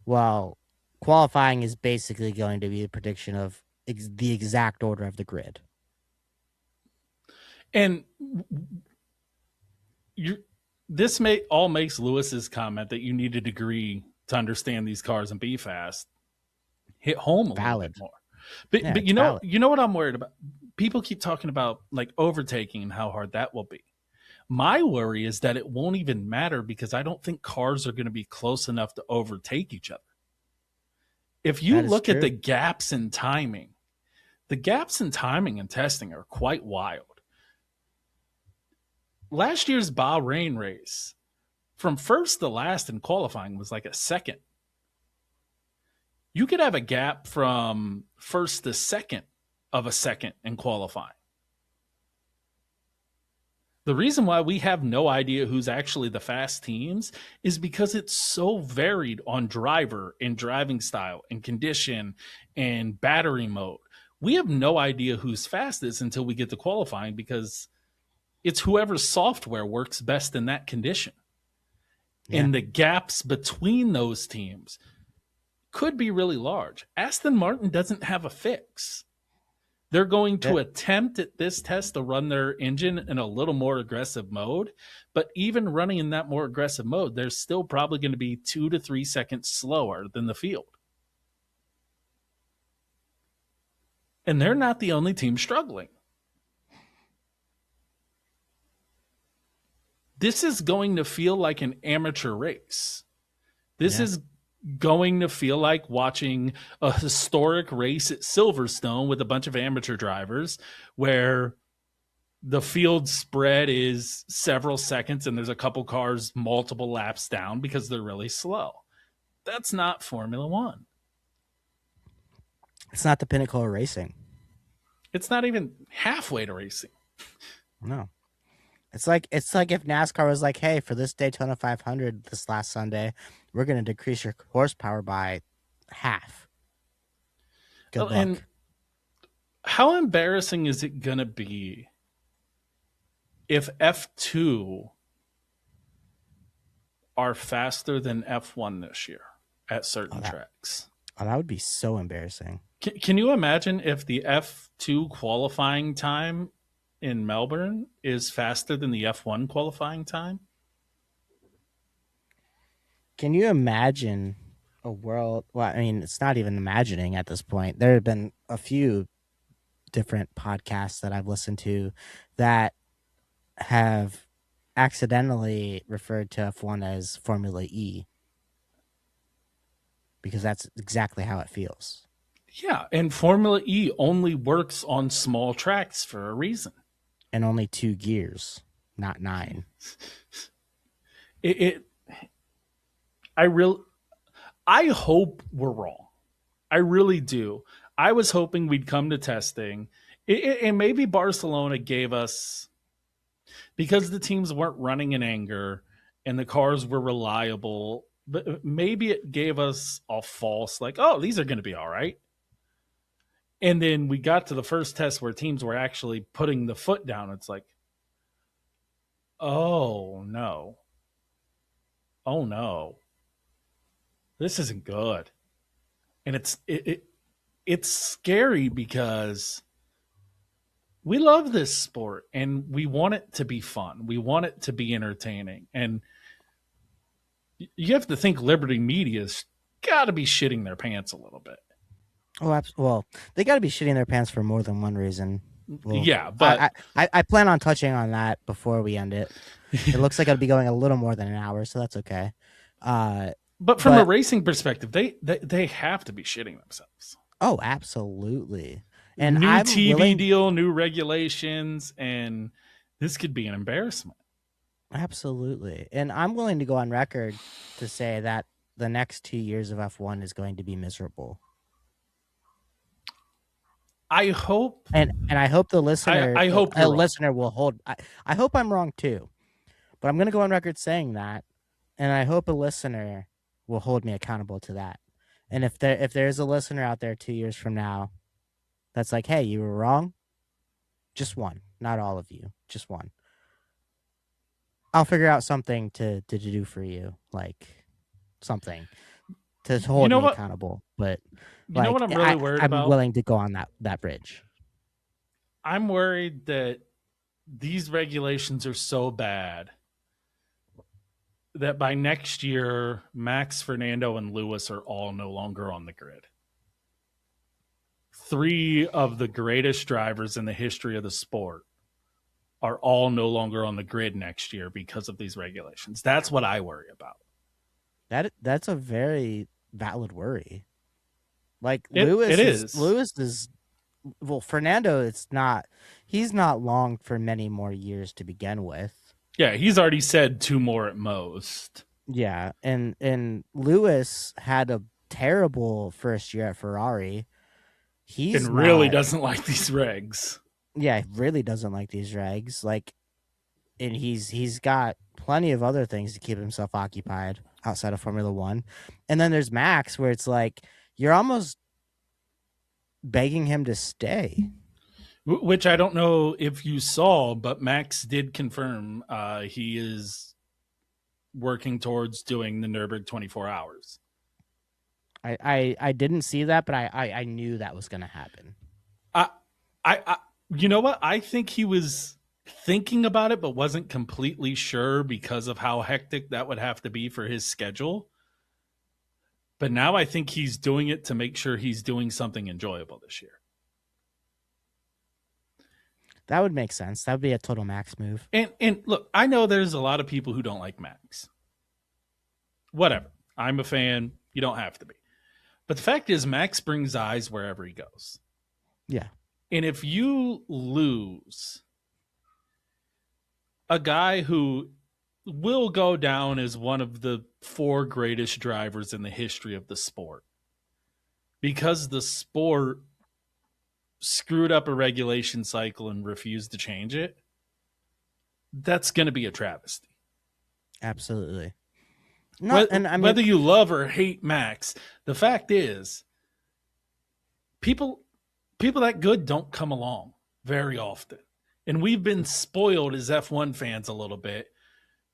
Well, qualifying is basically going to be a prediction of the exact order of the grid. and you this may all makes Lewis's comment that you need a degree to understand these cars and be fast hit home a little bit Valid. more. Yeah, But it's valid. you know what I'm worried about? People keep talking about like overtaking and how hard that will be. My worry is that it won't even matter because I don't think cars are going to be close enough to overtake each other. If you That is look at true. the gaps in timing and testing are quite wild. Last year's Bahrain race, from first to last in qualifying, was like a second. You could have a gap from first to second of a second in qualifying. The reason why we have no idea who's actually the fast teams is because it's so varied on driver and driving style and condition and battery mode. We have no idea who's fastest until we get to qualifying because it's whoever's software works best in that condition. Yeah. And the gaps between those teams could be really large. Aston Martin doesn't have a fix. They're going to That attempt at this test to run their engine in a little more aggressive mode. But even running in that more aggressive mode, they're still probably going to be 2 to 3 seconds slower than the field. And they're not the only team struggling. This is going to feel like an amateur race. This yeah. is going to feel like watching a historic race at Silverstone with a bunch of amateur drivers where the field spread is several seconds and there's a couple cars multiple laps down because they're really slow. That's not Formula One. It's not the pinnacle of racing. It's not even halfway to racing. No. It's like if NASCAR was like, "Hey, for this Daytona 500 this last Sunday, we're going to decrease your horsepower by half. Good And luck." how embarrassing is it going to be if F2 are faster than F1 this year at Oh, certain tracks? that would be so embarrassing. Can you imagine if the F2 qualifying time in Melbourne is faster than the F1 qualifying time? Can you imagine a world? Well, I mean, it's not even imagining at this point. There have been a few different podcasts that I've listened to that have accidentally referred to F1 as Formula E because that's exactly how it feels. Yeah, and Formula E only works on small tracks for a reason. And only 2 gears, not 9. It I real I hope we're wrong. I really do. I was hoping we'd come to testing, and maybe Barcelona gave us because the teams weren't running in anger and the cars were reliable. But maybe it gave us a false like, oh, these are going to be all right. And then we got to the first test where teams were actually putting the foot down. It's like, oh no, oh no. This isn't good. And it's scary because we love this sport and we want it to be fun. We want it to be entertaining. And you have to think Liberty Media's got to be shitting their pants a little bit. Oh, well, they got to be shitting their pants for more than one reason. Well, Yeah, but I plan on touching on that before we end it. It looks like it'll be going a little more than an hour, so that's okay. Uh, but from a but racing perspective, they have to be shitting themselves. oh, absolutely. And New I'm TV willing, deal, new regulations, and this could be an embarrassment. absolutely, and I'm willing to go on record to say that the next 2 years of F1 is going to be miserable. I hope And I hope the listener I hope a you're wrong. listener will hold. I hope I'm wrong too, but I'm going to go on record saying that, and I hope a listener will hold me accountable to that. And if there's a listener out there 2 years from now that's like, hey, you were wrong, just one, not all of you, just one. I'll figure out something to do for you, like something to You hold know me what? accountable. But You know what like I'm really worried I'm about? willing to go on that bridge. I'm worried that these regulations are so bad that by next year, Max, Fernando, and Lewis are all no longer on the grid. Three of the greatest drivers in the history of the sport are all no longer on the grid next year because of these regulations. That's what I worry about. That's a very valid worry. Like It is. Lewis is well, Fernando. It's not. He's not long for many more years to begin with. Yeah, he's already said two more at most. Yeah, and Lewis had a terrible first year at Ferrari. He's And really not. doesn't like these regs. Yeah, he really doesn't like these regs. Like, and he's got plenty of other things to keep himself occupied outside of Formula One. And then there's Max, where it's like you're almost begging him to stay. Which I don't know if you saw, but Max did confirm he is working towards doing the Nürburgring 24 hours. I didn't see that, but I knew that was going to happen. I, I, you know what? I think he was thinking about it, but wasn't completely sure because of how hectic that would have to be for his schedule. But now I think he's doing it to make sure he's doing something enjoyable this year. That would make sense. That would be a total Max move. And look, I know there's a lot of people who don't like Max. Whatever. I'm a fan. You don't have to be. But the fact is, Max brings eyes wherever he goes. Yeah. And if you lose a guy who will go down as one of the four greatest drivers in the history of the sport, because the sport screwed up a regulation cycle and refused to change it, that's going to be a travesty. Absolutely. No, and I mean, Whether you love or hate Max, the fact is, people that good don't come along very often. And we've been spoiled as F1 fans a little bit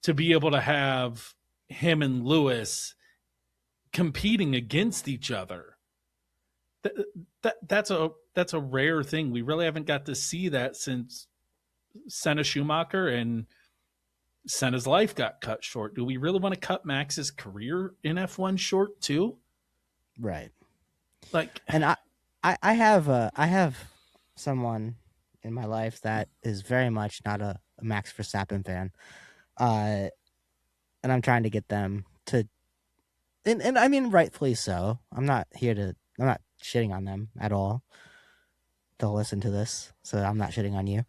to be able to have him and Lewis competing against each other. That's a rare thing. We really haven't got to see that since Senna Schumacher, and Senna's life got cut short. Do we really want to cut Max's career in F1 short too? right. Like, And I have someone in my life that is very much not a Max Verstappen fan. And I'm trying to get them to and I mean rightfully so. I'm not shitting on them at all. They'll listen to this, so I'm not shitting on you.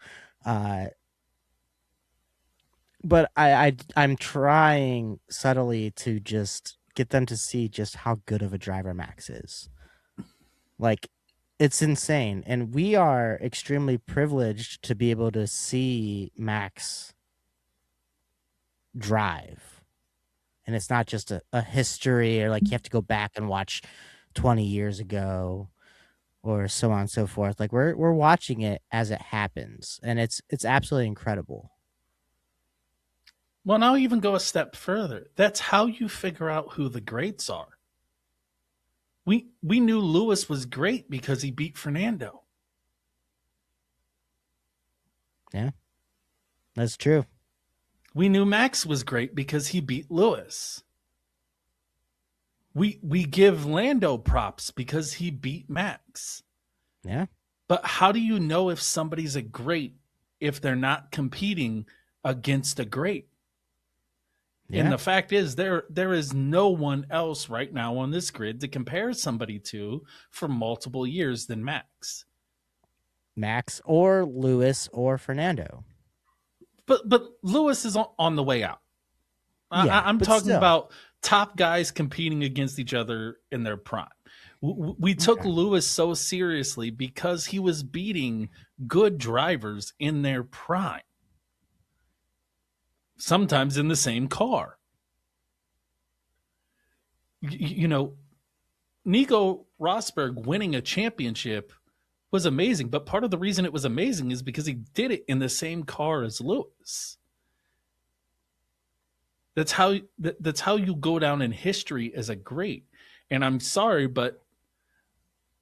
But I'm trying subtly to just get them to see just how good of a driver Max is. Like, it's insane, and we are extremely privileged to be able to see Max drive. And it's not just a history, or like you have to go back and watch 20 years ago or so on and so forth. Like we're watching it as it happens, and it's absolutely incredible. well, now even go a step further. That's how you figure out who the greats are. We knew Lewis was great because he beat Fernando. Yeah, that's true. We knew Max was great because he beat Lewis. We give Lando props because he beat Max. Yeah, But how do you know if somebody's a great if they're not competing against a great? And yeah. the fact is there is no one else right now on this grid to compare somebody to for multiple years than Max. Max or Lewis or Fernando. But Lewis is on the way out. Yeah, I'm but talking still. about top guys competing against each other in their prime. We took Okay. Lewis so seriously because he was beating good drivers in their prime, sometimes in the same car. You know, Nico Rosberg winning a championship was amazing, but part of the reason it was amazing is because he did it in the same car as Lewis. That's how you go down in history as a great. And I'm sorry, but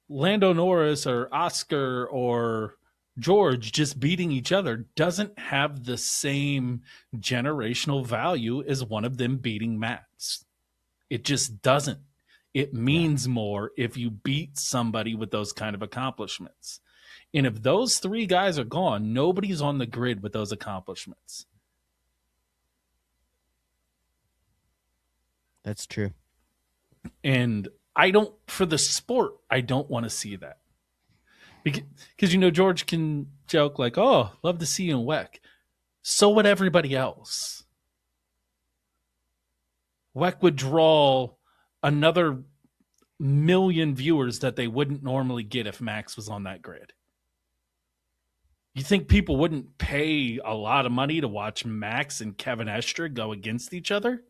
Lando Norris or Oscar or George just beating each other doesn't have the same generational value as one of them beating Max. It just doesn't. It Yeah, means more if you beat somebody with those kind of accomplishments. And if those three guys are gone, nobody's on the grid with those accomplishments. that's true. And I don't, for the sport, I don't want to see that. Because, George can joke like, oh, love to see you in WEC. So would everybody else. WEC would draw another million viewers that they wouldn't normally get if Max was on that grid. You think people wouldn't pay a lot of money to watch Max and Kevin Estre go against each other?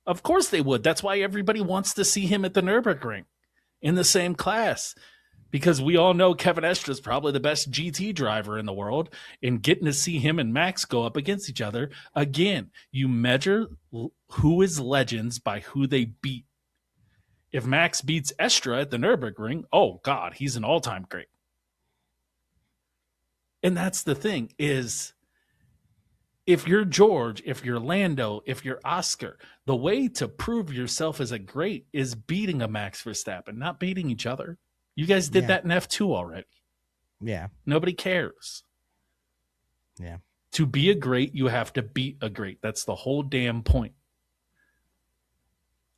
Of course they would. That's why everybody wants to see him at the Nürburgring in the same class. Because we all know Kevin Estre is probably the best GT driver in the world, and getting to see him and Max go up against each other, again, you measure who is legends by who they beat. If Max beats Estre at the Nürburgring, oh God, he's an all-time great. And that's the thing is, if you're George, if you're Lando, if you're Oscar, the way to prove yourself as a great is beating a Max Verstappen, not beating each other. You guys did Yeah, that in F2 already. yeah, Nobody cares. yeah. To be a great, you have to beat a great. That's the whole damn point.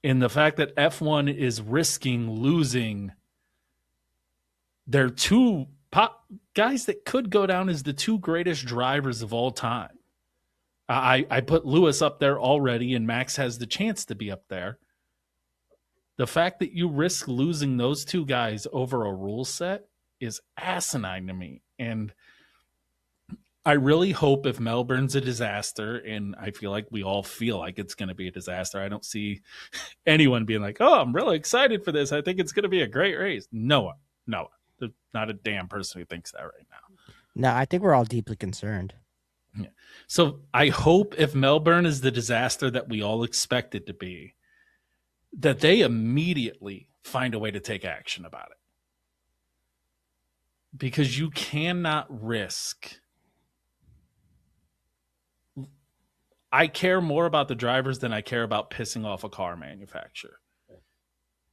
And the fact that F1 is risking losing their two guys that could go down as the two greatest drivers of all time. I put Lewis up there already, and Max has the chance to be up there. The fact that you risk losing those two guys over a rule set is asinine to me. And I really hope if Melbourne's a disaster, and I feel like we all feel like it's going to be a disaster, I don't see anyone being like, oh, I'm really excited for this. I think it's going to be a great race. No, there's not a damn person who thinks that right now. No, I think we're all deeply concerned. Yeah. So I hope if Melbourne is the disaster that we all expect it to be, that they immediately find a way to take action about it. Because you cannot risk. I care more about the drivers than I care about pissing off a car manufacturer.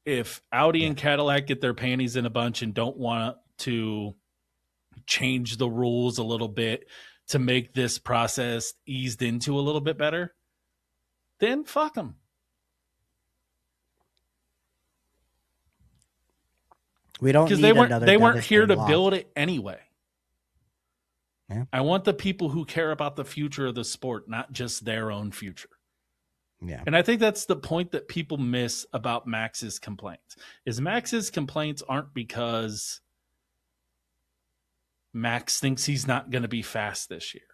If Audi and Cadillac get their panties in a bunch and don't want to change the rules a little bit to make this process eased into a little bit better, then fuck them. We don't Because need another they weren't here to devastating loss. build it anyway. Yeah. I want the people who care about the future of the sport, not just their own future. Yeah. And I think that's the point that people miss about Max's complaints. Is Max's complaints aren't because Max thinks he's not going to be fast this year.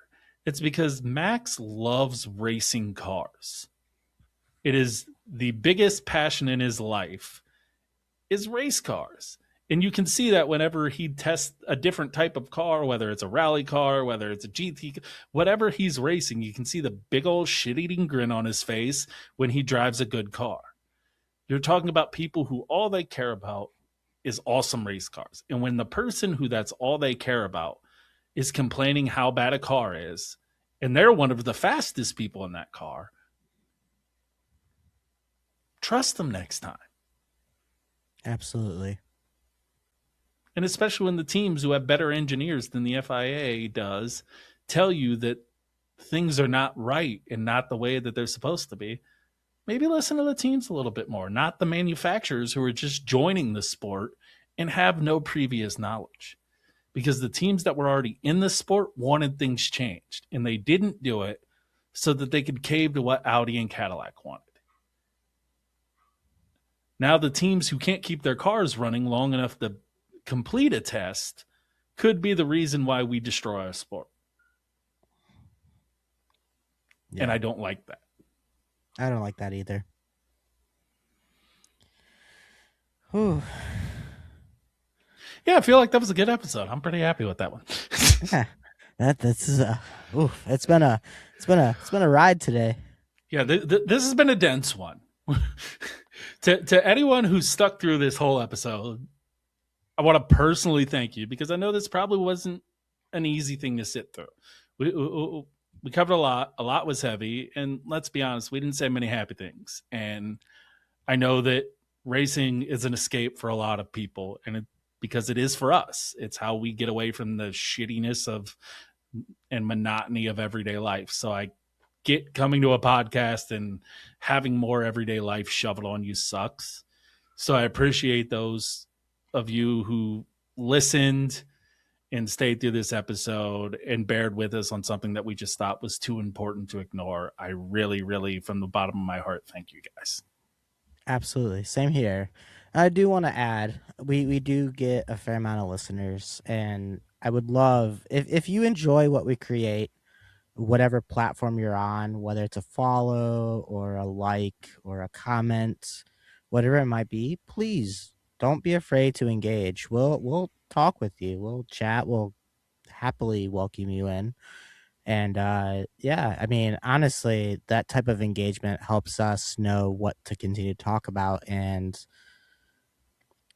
It's because Max loves racing cars. It is the biggest passion in his life is race cars. And you can see that whenever he tests a different type of car, whether it's a rally car, whether it's a GT, whatever he's racing, you can see the big old shit-eating grin on his face when he drives a good car. You're talking about people who all they care about is awesome race cars. And when the person who that's all they care about is complaining how bad a car is, and they're one of the fastest people in that car, trust them next time. Absolutely. And especially when the teams who have better engineers than the FIA does tell you that things are not right and not the way that they're supposed to be, maybe listen to the teams a little bit more, not the manufacturers who are just joining the sport and have no previous knowledge. Because the teams that were already in the sport wanted things changed, and they didn't do it so that they could cave to what Audi and Cadillac wanted. Now, the teams who can't keep their cars running long enough to complete a test could be the reason why we destroy our sport. Yeah. And I don't like that. I don't like that either. Whew. Yeah, I feel like that was a good episode. I'm pretty happy with that one. Yeah. This is oof. It's been a ride today. Yeah, this has been a dense one. To anyone who stuck through this whole episode, I want to personally thank you, because I know this probably wasn't an easy thing to sit through. We covered a lot. A lot was heavy, and let's be honest, we didn't say many happy things. And I know that racing is an escape for a lot of people, and because it is for us. It's how we get away from the shittiness of and monotony of everyday life. So I get coming to a podcast and having more everyday life shoveled on you sucks. So I appreciate those of you who listened and stayed through this episode and bared with us on something that we just thought was too important to ignore. I really, really, from the bottom of my heart, thank you guys. Absolutely. Same here. I do want to add, we do get a fair amount of listeners, and I would love if you enjoy what we create, whatever platform you're on, whether it's a follow or a like or a comment, whatever it might be, please don't be afraid to engage. We'll talk with you. We'll chat. We'll happily welcome you in. And yeah, I mean, honestly, that type of engagement helps us know what to continue to talk about, and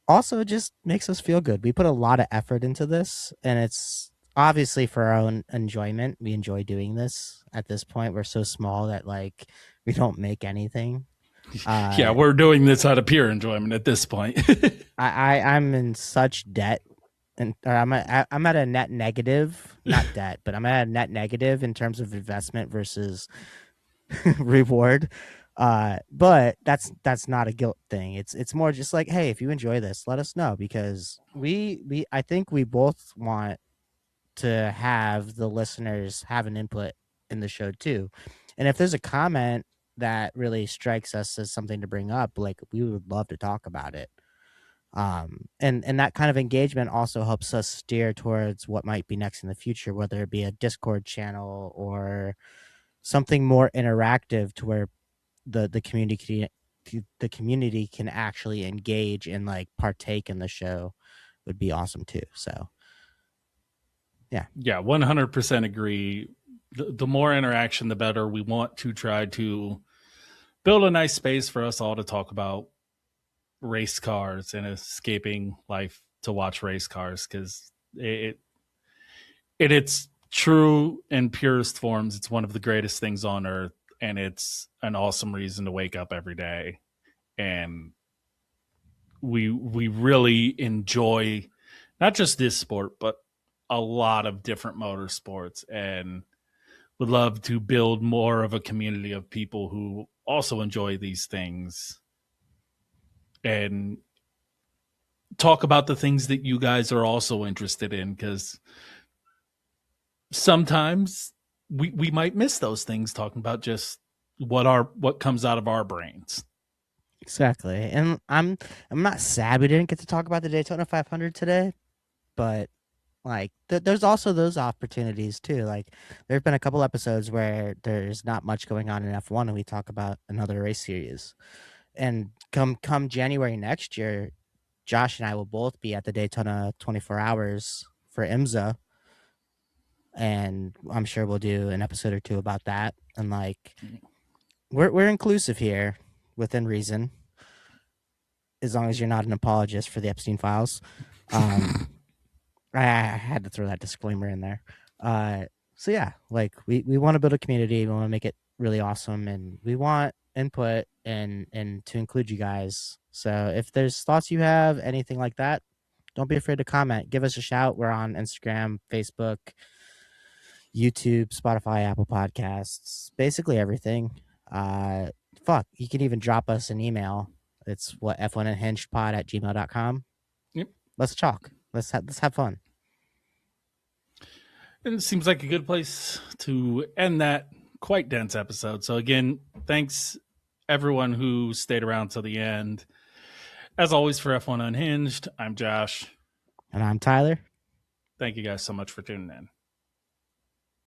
also it just makes us feel good. We put a lot of effort into this, and it's obviously for our own enjoyment. We enjoy doing this. At this point, we're so small that like we don't make anything. Yeah, we're doing this out of pure enjoyment at this point. I'm in such debt, and or I'm at a net negative, not debt, but I'm at a net negative in terms of investment versus reward. But that's not a guilt thing. It's more just like, hey, if you enjoy this, let us know, because we I think we both want to have the listeners have an input in the show too. And if there's a comment that really strikes us as something to bring up, like we would love to talk about it. And that kind of engagement also helps us steer towards what might be next in the future, whether it be a Discord channel or something more interactive to where the community can actually engage and like partake in the show would be awesome too. So yeah. Yeah, 100% agree. The more interaction, the better. We want to try to build a nice space for us all to talk about race cars and escaping life to watch race cars, because in its true and purest forms, it's one of the greatest things on earth, and it's an awesome reason to wake up every day. And we really enjoy not just this sport, but a lot of different motorsports, and would love to build more of a community of people who also enjoy these things and talk about the things that you guys are also interested in, because sometimes we might miss those things, talking about just what comes out of our brains. Exactly. And I'm not sad we didn't get to talk about the Daytona 500 today, but like there's also those opportunities too. Like there've been a couple episodes where there's not much going on in F1 and we talk about another race series. And come January next year, Josh and I will both be at the Daytona 24 hours for IMSA, and I'm sure we'll do an episode or two about that. And like we're inclusive here within reason. as long as you're not an apologist for the Epstein files. Um, I had to throw that disclaimer in there. So yeah, like we want to build a community. We want to make it really awesome, and we want input and to include you guys. So if there's thoughts you have, anything like that, don't be afraid to comment. Give us a shout. We're on Instagram, Facebook, YouTube, Spotify, Apple Podcasts, basically everything. Uh, you can even drop us an email. It's what f1unhingedpod@gmail.com. Yep. Let's talk. Let's have fun. And it seems like a good place to end that quite dense episode. So again, thanks everyone who stayed around till the end. As always, for F1 Unhinged, I'm Josh. And I'm Tyler. Thank you guys so much for tuning in.